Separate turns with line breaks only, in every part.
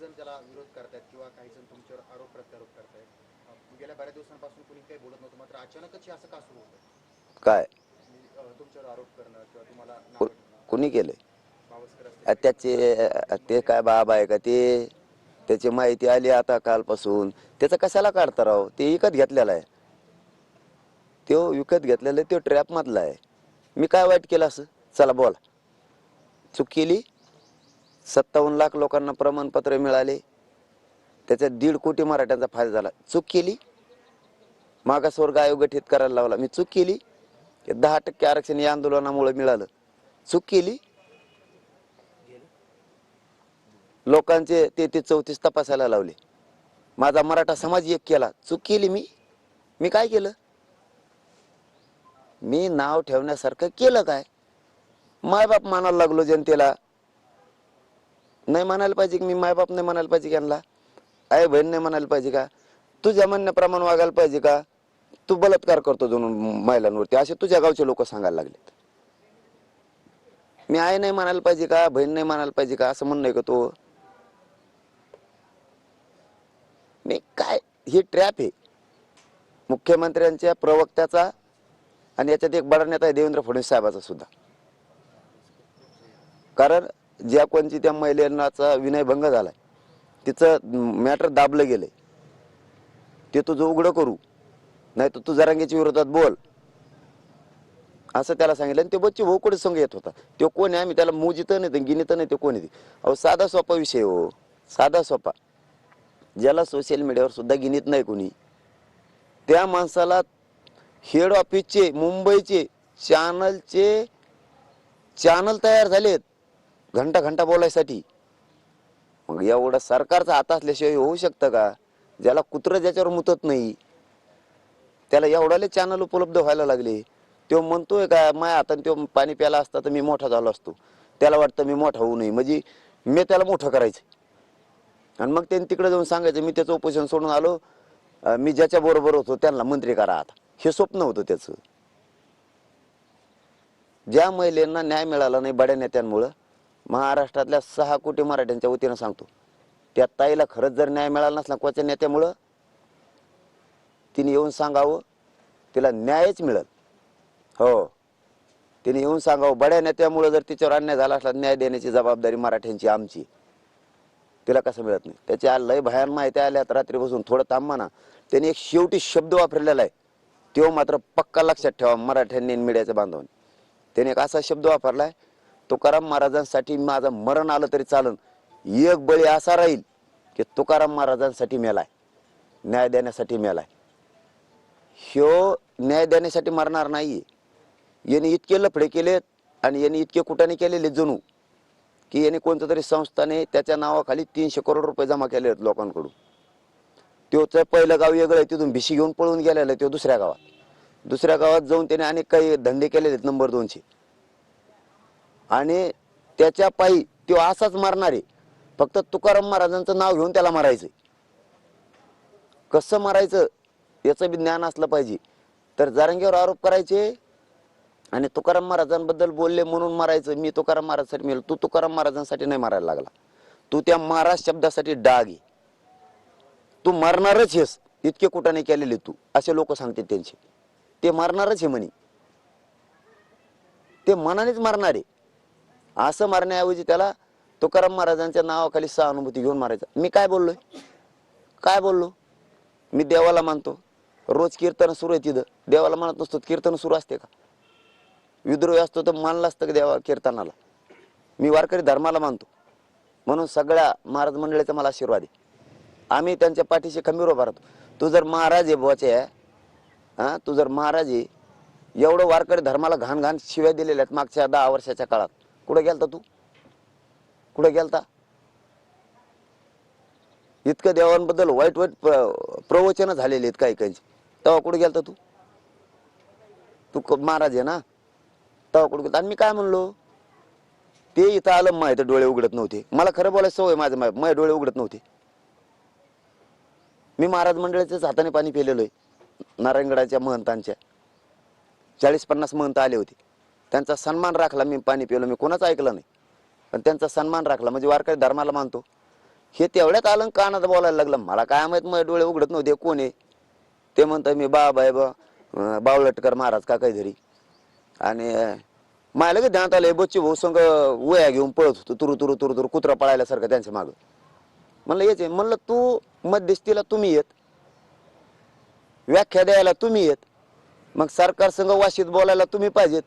जण त्याला विरोध करतायत किंवा काही जण तुमच्यावर आरोप प्रत्यारोप करतायत. गेल्या बऱ्याच दिवसांपासून कुणी काही बोलत नव्हतं, मात्र अचानकच हे असं का सुरू होतं?
काय
तुमच्यावर आरोप करणं किंवा तुम्हाला
कु-
नावं ठेवणं.
कुणी केलंय?
पावसकर असतील,
त्याचे ते काय बाबा आहे का ते? त्याची माहिती आली आता कालपासून. त्याचं कशाला काढता राव? ते विकत घेतलेला आहे. तो विकत घेतलेला आहे, तो ट्रॅप मधला आहे. मी काय वाईट केलं असं? चला बोला. चूक केली? 57 लाख लोकांना प्रमाणपत्र मिळाले, त्याच्यात 1.5 कोटी मराठ्यांचा फायदा झाला. चूक केली? मागासवर्ग आयोग गठीत करायला लावला, मी चूक केली? 10% आरक्षण या आंदोलनामुळे मिळालं, चूक केली? लोकांचे 33-34 तपासायला लावले, माझा मराठा समाज एक केला, चूक केली मी? मी काय केलं? मी नाव ठेवण्यासारखं केलं काय? मायबाप मानायला लागलो जनतेला. नाही म्हणायला पाहिजे की मी मायबाप नाही म्हणायला पाहिजे की यांना? आई बहीण नाही म्हणायला पाहिजे का? तुझ्या म्हणण्याप्रमाणे वागायला पाहिजे का? तू बलात्कार करतो जणून महिलांवरती, असे तुझ्या गावचे लोक सांगायला लागलेत. मी आई नाही म्हणायला पाहिजे का? बहीण नाही म्हणायला पाहिजे का? असं म्हणणं आहे का तो? मी काय, ही ट्रॅप आहे मुख्यमंत्र्यांच्या प्रवक्त्याचा, आणि याच्यात एक बडा नेता आहे देवेंद्र फडणवीस साहेबाचा सुद्धा. कारण ज्या कोणची त्या महिलांचा विनयभंग झालाय, तिचं मॅटर दाबलं गेलंय, ते तुझं उघडं करू, नाही तर तू जरांगेच्या विरोधात बोल, असं त्याला सांगितलं. आणि ते बच्चे भाऊ कुठे संघ येत होता? तो कोण आहे? आम्ही त्याला मोजित नाही, गिनीत नाही, ते कोण आहे? अहो साधा सोपा विषय हो, साधा सोपा, ज्याला सोशल मीडियावर सुद्धा गिनीत नाही कोणी, त्या माणसाला हेड ऑफिसचे मुंबईचे चॅनल तयार झालेत घंटा घंटा बोलायसाठी. मग एवढं सरकारचा हात असल्याशिवाय होऊ शकतं का? ज्याला कुत्र ज्याच्यावर मुतत नाही त्याला एवढाले चॅनल उपलब्ध व्हायला लागले. तो म्हणतोय का माझ्या हाताने तो पाणी प्याला असता तर मी मोठा झालो असतो. त्याला वाटतं मी मोठा होऊ नये, म्हणजे मी त्याला मोठं करायचं. आणि मग त्यांनी तिकडे जाऊन सांगायचं मी त्याचं उपोषण सोडून आलो, मी ज्याच्या बरोबर होतो त्यांना मंत्री करा. आता हे स्वप्न होतं त्याचं. ज्या महिलांना न्याय मिळाला नाही बड्या नेत्यांमुळं, महाराष्ट्रातल्या 6 कोटी मराठ्यांच्या वतीनं सांगतो, त्या ताईला खरंच जर न्याय मिळाला नसला कोणत्या नेत्यामुळं, तिने येऊन सांगावं, तिला न्यायच मिळेल. हो, तिने येऊन सांगावं, बड्या नेत्यामुळं जर तिच्यावर अन्याय झाला असला, न्याय देण्याची जबाबदारी मराठ्यांची आमची. तिला कसं मिळत नाही? त्याच्या लय भयान माहिती आल्यात रात्री बसून. थोडं थांबा ना. त्याने एक शेवटी शब्द वापरलेला आहे, तो मात्र पक्का लक्षात ठेवा मराठ्यांनी मीडियाच्या बांधवांनी. त्याने एक असा शब्द वापरलाय, तुकाराम महाराजांसाठी माझं मरण आलं तरी चालन, एक बळी असा राहील की तुकाराम महाराजांसाठी मेलाय, न्याय देण्यासाठी मेलाय. ह्यो न्याय देण्यासाठी मरणार नाहीये. याने इतके लफडे केलेत आणि याने इतके कुटाने केलेले जणू की याने कोणत्या तरी संस्थाने त्याच्या नावाखाली 300 करोड रुपये जमा केले आहेत लोकांकडून. त्योच पहिलं गाव वेगळं आहे, तिथून भिशी घेऊन पळून गेलेला आहे तो दुसऱ्या गावात जाऊन त्याने अनेक काही धंदे केलेले आहेत नंबर 2चे. आणि त्याच्या पायी तो असाच मारणार आहे. फक्त तुकाराम महाराजांचं नाव घेऊन त्याला मारायचंय. कसं मारायचं याचं बी ज्ञान असलं पाहिजे. तर जरांगेवर आरोप करायचे आणि तुकाराम महाराजांबद्दल बोलले म्हणून मारायचं. मी तुकाराम महाराजांसाठी मेलो, तू तुकाराम महाराजांसाठी नाही मारायला लागला. तू त्या महाराज शब्दासाठी डाग आहे, तू मरणारच आहेस. इतके कुटाने केलेले तू, असे लोक सांगते त्यांचे. ते मरणारच आहे म्हणे, ते मनानेच मारणार आहे. असं मारण्याऐवजी त्याला तुकाराम महाराजांच्या नावाखाली सहानुभूती घेऊन मारायचं. मी काय बोललोय? काय बोललो? मी देवाला मानतो, रोज कीर्तन सुरू आहे तिथं. देवाला मानत नसतो कीर्तन सुरू असते का? विद्रोही असतो तर मानला असतं का देवा कीर्तनाला? मी वारकरी धर्माला मानतो, म्हणून सगळ्या महाराज मंडळीचा मला आशीर्वाद आहे. आम्ही त्यांच्या पाठीशी खंबीर उभा राहतो. तू जर महाराज आहे बोचे, हा, तू जर महाराज आहे, एवढं वारकरी धर्माला घाण घाण शिव्या दिलेल्या आहेत मागच्या 10 वर्षाच्या काळात, कुठे गेलता तू? कुठे गेलता? इतकं देवांबद्दल वाईट वाईट प्रवचन झालेले आहेत काही काहींची, तेव्हा कुठे गेलता तू? तू महाराज आहे ना, तेव्हा कुठे गेलता? आणि मी काय म्हणलो? ते इथं आलं माहिती डोळे उघडत नव्हते. मला खरं बोलायचं सवय, माझे डोळे उघडत नव्हते. मी महाराज मंडळाच्याच हाताने पाणी पिलेलोय. नारायणगडाच्या महंतांच्या 40-50 महंत आले होते, त्यांचा सन्मान राखला. मी पाणी पिलो, मी कोणाचं ऐकलं नाही, पण त्यांचा सन्मान राखला. म्हणजे वारकरी धर्माला मानतो. हे तेवढ्यात आलं कानात बोलायला लागलं. मला काय माहित, माझे डोळे उघडत नव्हते कोण आहे ते. म्हणतात मी बाबा आहे बावळटकर महाराज का काहीतरी. आणि मला लगेच ध्यानात आलं बच्ची भाऊ संघ वया घेऊन पळत होतो तुरु तुरु तुरु तुरु कुत्रा पळायल्यासारखं त्यांच्या मागं. म्हणलं याचे म्हणलं तू मध्यस्थीला तुम्ही येत, व्याख्या द्यायला तुम्ही येत, मग सरकार संघ वाशीत बोलायला तुम्ही पाहिजेत.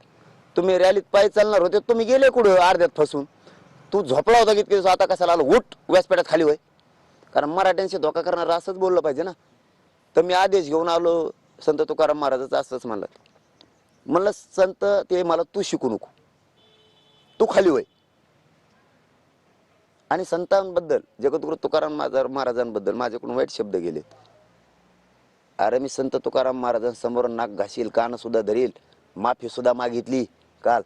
तुम्ही रॅलीत पायी चालणार होते, तुम्ही गेले कुठं अर्ध्यात फसून. तू झोपला होता किती दिवस, आता कशाला आला उठ व्यासपीठात खाली होय. कारण मराठ्यांशी धोका करणार असंच बोललं पाहिजे ना. तर मी आदेश घेऊन आलो संत तुकाराम महाराजाचं असंच म्हणलं. म्हणलं संत ते मला तू शिकू नको, तू खाली होय. आणि संतांबद्दल जगद्गुरु तुकाराम महाराजांबद्दल माझ्याकडून वाईट शब्द गेलेत. अरे मी संत तुकाराम महाराजांसमोर नाक घासील, कान सुद्धा धरील, माफी सुद्धा मागितली काल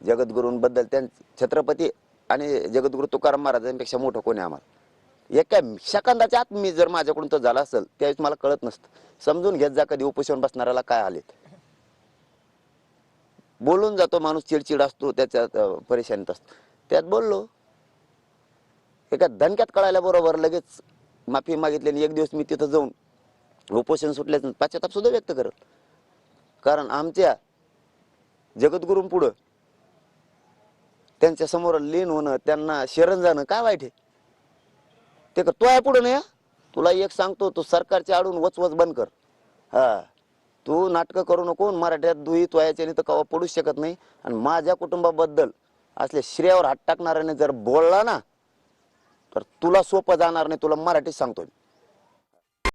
जगद्गुरूंबद्दल. छत्रपती आणि जगद्गुरु तुकाराम महाराजांपेक्षा मोठं कोणी आम्हाला. एका सेकंदाच्या आत मी जर माझ्याकडून तर झाला असेल त्यावेळेस मला कळत नसतं. समजून घेत जा कधी उपोषण बसणाऱ्याला काय आलेत. बोलून जातो माणूस, चिडचिड असतो, त्याच्यात परेशानीत असतो. त्यात बोललो, एका धनक्यात कळायला बरोबर लगेच माफी मागितली. आणि एक दिवस मी तिथं जाऊन उपोषण सुटल्याचं पश्चाताप सुद्धा व्यक्त करत. कारण आमच्या जगद्गुरूंपुढं त्यांच्या समोर लीन होणं, त्यांना शरण जाणं काय वाईट आहे ते कर. तो आहे पुढे नाही. तुला एक सांगतो, तू सरकारच्या आडून वचवच बंद कर. हा, तू नाटकं करू नको. मराठ्यात दुही तो याच्याने तर कवा पडूच शकत नाही. आणि माझ्या कुटुंबाबद्दल असल्या श्रेयावर हात टाकणाऱ्याने जर बोलला ना तर तुला सोपं जाणार नाही. तुला मराठीत सांगतो.